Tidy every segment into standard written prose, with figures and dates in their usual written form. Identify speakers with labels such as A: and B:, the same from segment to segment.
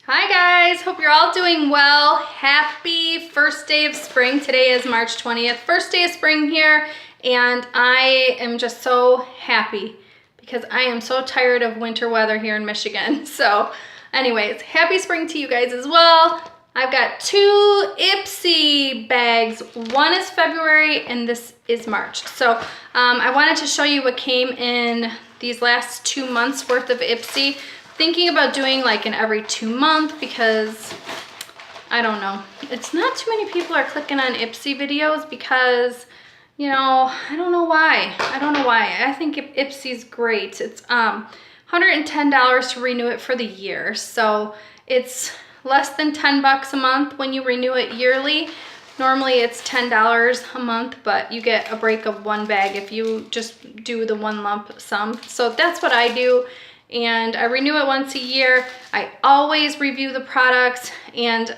A: Hi guys, hope you're all doing well. Happy first day of spring. Today is March 20th, first day of spring here, and I am just so happy because I am so tired of winter weather here in Michigan. So anyways, happy spring to you guys as well. I've got two Ipsy bags. One is February and this is March. So I wanted to show you what came in these last 2 months worth of Ipsy. Thinking about doing like an every 2 month because I don't know. It's not too many people are clicking on Ipsy videos because, you know, I don't know why. I think Ipsy's great. It's $110 to renew it for the year. So it's less than 10 bucks a month when you renew it yearly. Normally it's $10 a month, but you get a break of one bag if you just do the one lump sum. So that's what I do. And I renew it once a year. I always review the products and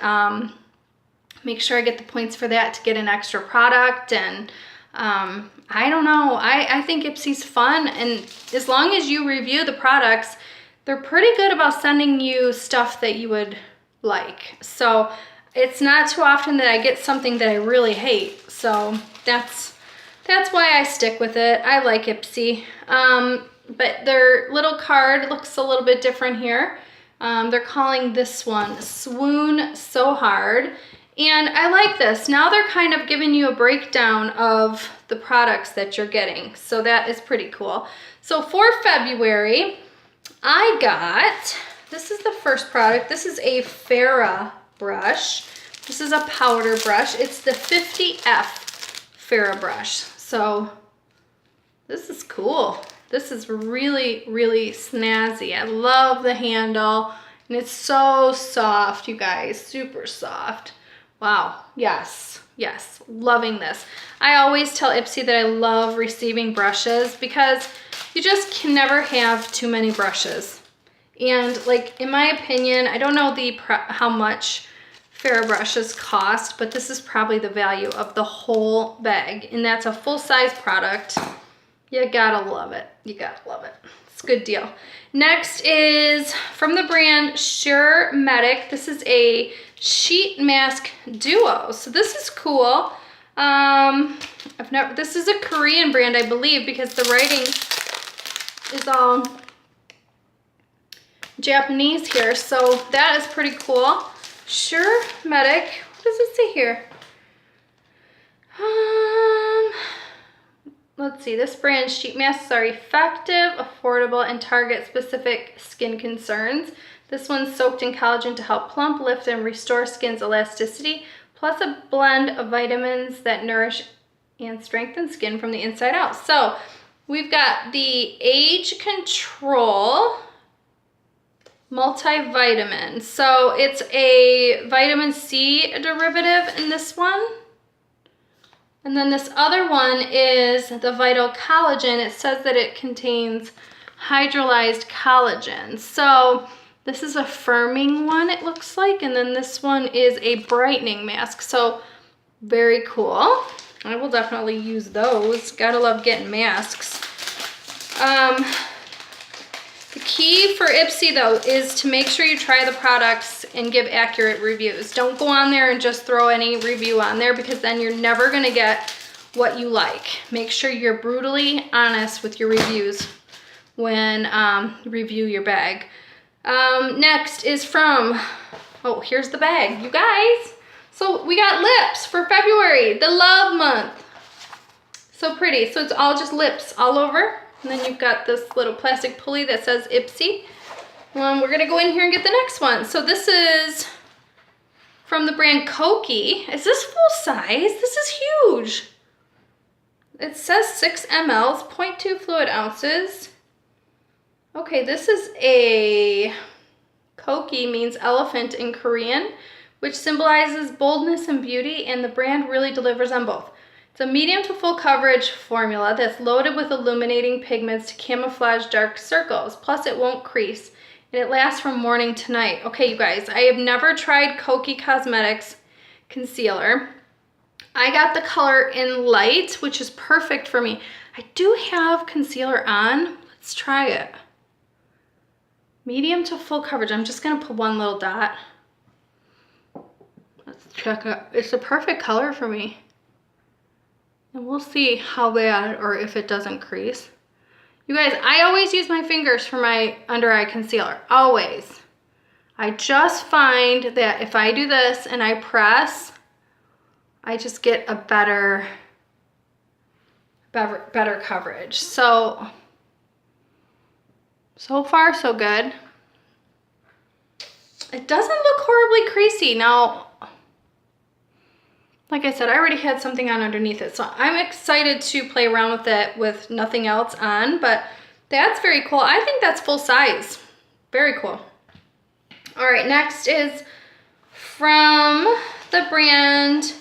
A: make sure I get the points for that to get an extra product. And I don't know, I think Ipsy's fun. And as long as you review the products, they're pretty good about sending you stuff that you would like. So it's not too often that I get something that I really hate. So that's why I stick with it. I like Ipsy. But their little card looks a little bit different here. They're calling this one Swoon So Hard. And I like this. Now they're kind of giving you a breakdown of the products that you're getting. So that is pretty cool. So for February, I got, this is the first product. This is a Farrah brush. This is a powder brush. It's the 50F Farrah brush. So this is cool. This is really, really snazzy. I love the handle, and it's so soft, you guys, super soft. Wow, yes, loving this. I always tell Ipsy that I love receiving brushes because you just can never have too many brushes. And like, in my opinion, I don't know how much Farrah brushes cost, but this is probably the value of the whole bag, and that's a full-size product. You gotta love it. You gotta love it. It's a good deal. Next is from the brand Sure Medic. This is a sheet mask duo. So this is cool. This is a Korean brand, I believe, because the writing is all Japanese here. So that is pretty cool. Sure Medic. What does it say here? Let's see, this brand's sheet masks are effective, affordable, and target specific skin concerns. This one's soaked in collagen to help plump, lift, and restore skin's elasticity, plus a blend of vitamins that nourish and strengthen skin from the inside out. So we've got the Age Control multivitamin. So it's a vitamin C derivative in this one. And then this other one is the Vital Collagen. It says that it contains hydrolyzed collagen. So this is a firming one, it looks like. And then this one is a brightening mask. So very cool. I will definitely use those. Gotta love getting masks. The key for Ipsy though is to make sure you try the products and give accurate reviews. Don't go on there and just throw any review on there because then you're never gonna get what you like. Make sure you're brutally honest with your reviews when you review your bag. Next is from, oh, here's the bag, you guys. So we got lips for February, the love month. So pretty, so it's all just lips all over. And then you've got this little plastic pulley that says Ipsy. We're gonna go in here and get the next one. So this is from the brand Koki. Is this full size? This is huge. It says 6 mLs, 0.2 fluid ounces. Okay, this is a, Koki means elephant in Korean, which symbolizes boldness and beauty, and the brand really delivers on both. It's a medium to full coverage formula that's loaded with illuminating pigments to camouflage dark circles. Plus it won't crease and it lasts from morning to night. Okay, you guys, I have never tried Koki Cosmetics concealer. I got the color in light, which is perfect for me. I do have concealer on. Let's try it. Medium to full coverage. I'm just gonna put one little dot. Let's check it. It's a perfect color for me. And we'll see how bad or if it doesn't crease. You guys, I always use my fingers for my under eye concealer, always. I just find that if I do this and I press, I just get a better coverage. So far so good. It doesn't look horribly creasy. Now, like I said, I already had something on underneath it, so I'm excited to play around with it with nothing else on, but that's very cool. I think that's full size. Very cool. All right, next is from the brand,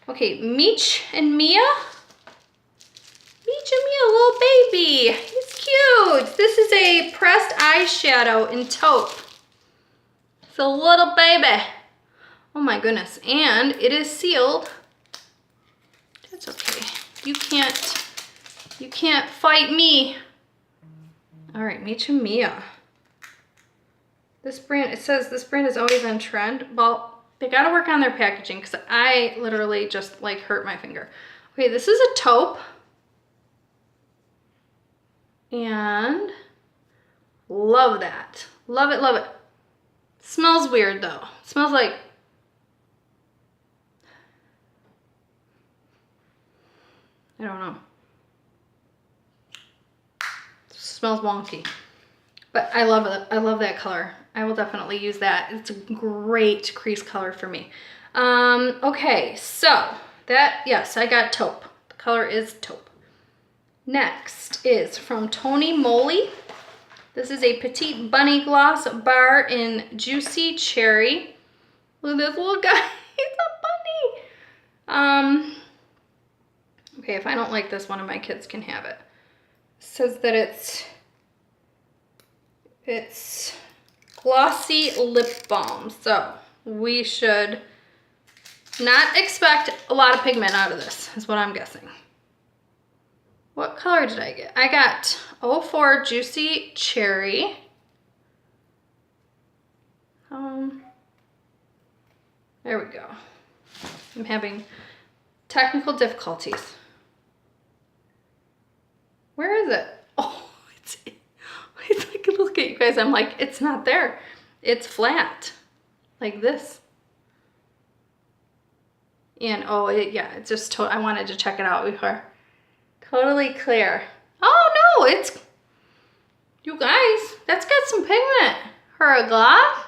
A: okay, Meech and Mia. Meech and Mia, little baby. He's cute. This is a pressed eyeshadow in taupe. It's a little baby. Oh my goodness, and it is sealed. That's okay. You can't fight me. All right, Meech and Mia. This brand, it says this brand is always on trend. Well, they gotta work on their packaging because I literally just like hurt my finger. Okay, this is a taupe. And love that. Love it, love it. Smells weird though. It smells like, I don't know. It smells wonky. But I love it. I love that color. I will definitely use that. It's a great crease color for me. Okay, so that, yes, I got taupe. The color is taupe. Next is from Tony Moly. This is a Petite Bunny Gloss Bar in Juicy Cherry. Look at this little guy. He's a bunny. Okay, if I don't like this, one of my kids can have it. It says that it's glossy lip balm. So we should not expect a lot of pigment out of this, is what I'm guessing. What color did I get? I got 04 Juicy Cherry. There we go. I'm having technical difficulties. Where is it? Oh, it's like, look at you guys. I'm like, it's not there. It's flat, like this. And oh, yeah, it's just, I wanted to check it out before. Totally clear. Oh no, it's, you guys, that's got some pigment. For a gloss?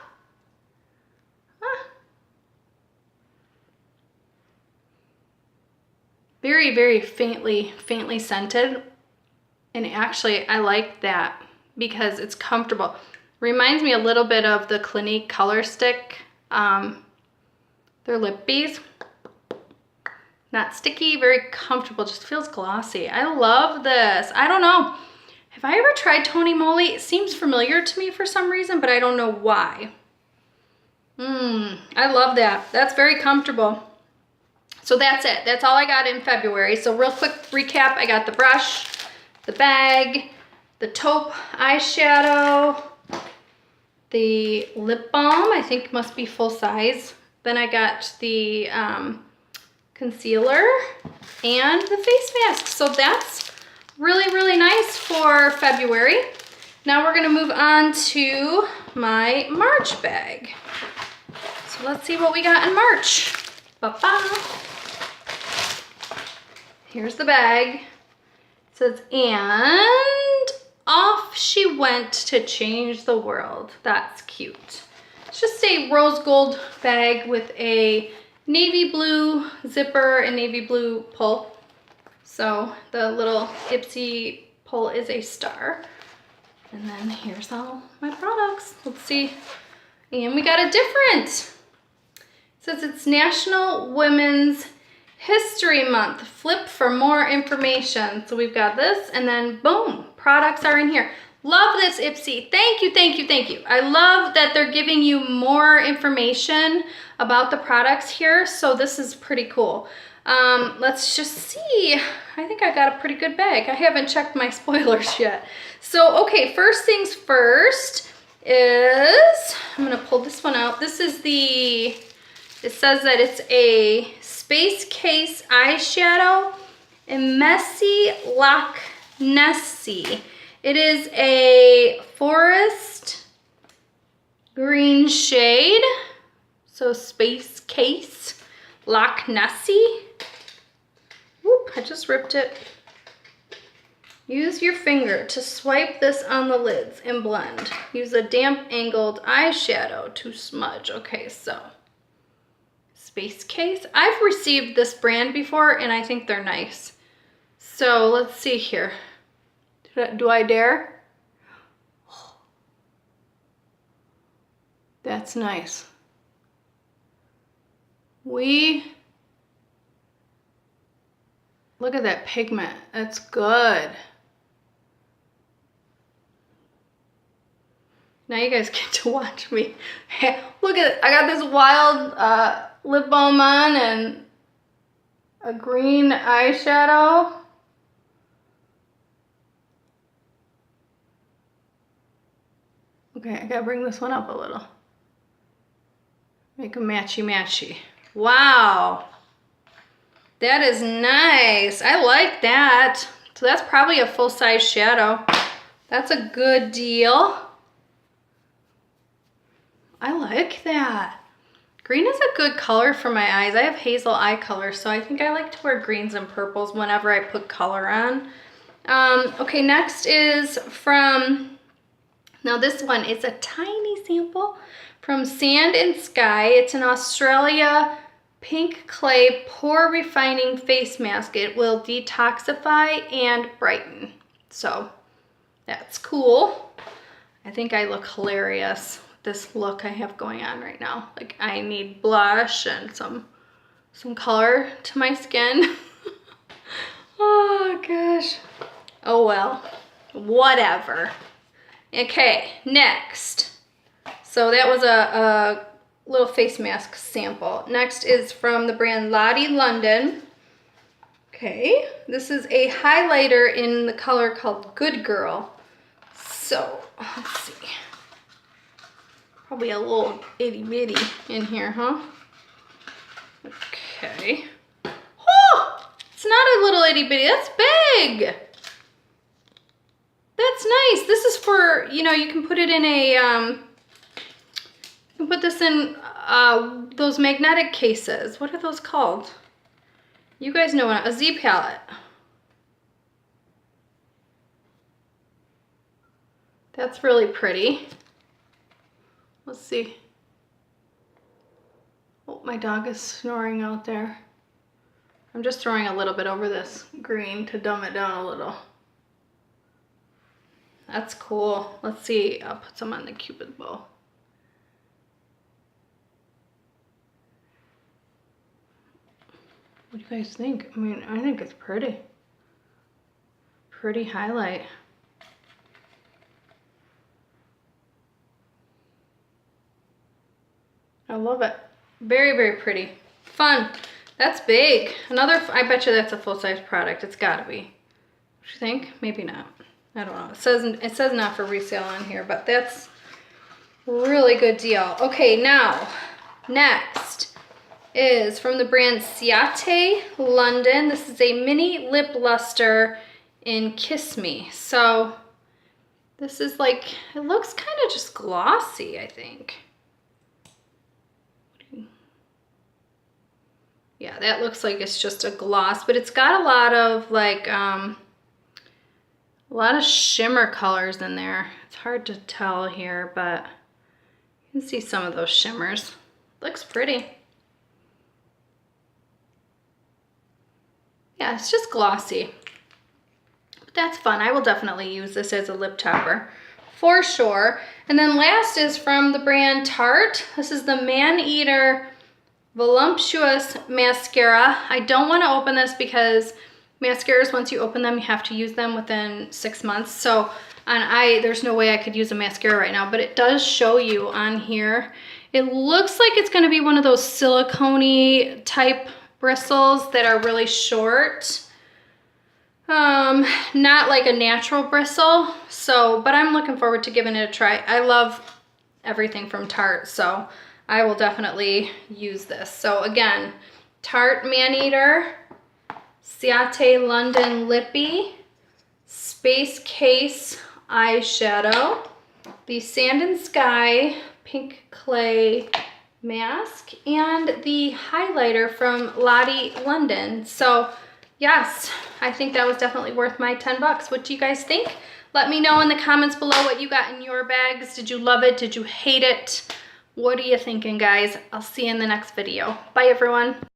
A: Huh. Very, very faintly scented. And actually, I like that because it's comfortable. Reminds me a little bit of the Clinique Color Stick. Their lip bees. Not sticky, very comfortable, just feels glossy. I love this. I don't know. Have I ever tried Tony Moly? It seems familiar to me for some reason, but I don't know why. I love that. That's very comfortable. So that's it. That's all I got in February. So real quick recap. I got the brush, the bag, the taupe eyeshadow, the lip balm, I think must be full size. Then I got the concealer and the face mask. So that's really, really nice for February. Now we're gonna move on to my March bag. So let's see what we got in March. Ba-ba. Here's the bag. It says, and off she went to change the world. That's cute. It's just a rose gold bag with a navy blue zipper and navy blue pull. So the little Ipsy pull is a star. And then here's all my products. Let's see. And we got a different. It says it's National Women's History Month. Flip for more information. So we've got this and then boom, products are in here. Love this, Ipsy. Thank you, thank you, thank you. I love that they're giving you more information about the products here. So this is pretty cool. Let's just see. I think I got a pretty good bag. I haven't checked my spoilers yet. So, okay, first things first. is, I'm gonna pull this one out. This is the, it says that it's a Space Case eyeshadow in Messy Loch Nessie. It is a forest green shade. So Space Case Loch Nessie. Whoop, I just ripped it. Use your finger to swipe this on the lids and blend. Use a damp angled eyeshadow to smudge. Okay, so Space Case. I've received this brand before and I think they're nice. So let's see here. Do I dare? That's nice. Look at that pigment. That's good. Now you guys get to watch me. Look at it. I got this wild lip balm on and a green eyeshadow. Okay, I gotta bring this one up a little. Make a matchy-matchy. Wow. That is nice. I like that. So that's probably a full-size shadow. That's a good deal. I like that. Green is a good color for my eyes. I have hazel eye color, so I think I like to wear greens and purples whenever I put color on. Okay, next is from, now this one is a tiny sample from Sand and Sky. It's an Australia pink clay pore refining face mask. It will detoxify and brighten. So that's cool. I think I look hilarious. This look I have going on right now. Like I need blush and some color to my skin. Oh gosh. Oh well, whatever. Okay, next. So that was a little face mask sample. Next is from the brand Lottie London. Okay, this is a highlighter in the color called Good Girl. So let's see. Probably a little itty bitty in here, huh? Okay. Oh, it's not a little itty bitty, that's big. That's nice. This is for, you know, you can put it in a, you can put this in those magnetic cases. What are those called? You guys know what, a Z palette. That's really pretty. Let's see. Oh, my dog is snoring out there. I'm just throwing a little bit over this green to dumb it down a little. That's cool. Let's see. I'll put some on the Cupid bow. What do you guys think? I mean, I think it's pretty. Pretty highlight. I love it. Very, very pretty. Fun. That's big. Another, I bet you that's a full-size product. It's gotta be. What you think? Maybe not. I don't know. It says not for resale on here, but that's really good deal. Okay, now, next is from the brand Ciate London. This is a mini lip luster in Kiss Me. So this is like, it looks kind of just glossy, I think. Yeah, that looks like it's just a gloss, but it's got a lot of like, a lot of shimmer colors in there. It's hard to tell here, but you can see some of those shimmers. Looks pretty. Yeah, it's just glossy. But that's fun. I will definitely use this as a lip topper for sure. And then last is from the brand Tarte. This is the Maneater Balumptuous'mascara. I don't want to open this because mascaras, once you open them, you have to use them within 6 months. So, and there's no way I could use a mascara right now, but it does show you on here. It looks like it's going to be one of those silicone-y type bristles that are really short. not like a natural bristle, so, but I'm looking forward to giving it a try. I love everything from Tarte, so I will definitely use this. So again, Tarte Maneater, Ciate London Lippy, Space Case eyeshadow, the Sand and Sky Pink Clay mask, and the highlighter from Lottie London. So yes, I think that was definitely worth my 10 bucks. What do you guys think? Let me know in the comments below what you got in your bags. Did you love it? Did you hate it? What are you thinking, guys? I'll see you in the next video. Bye, everyone.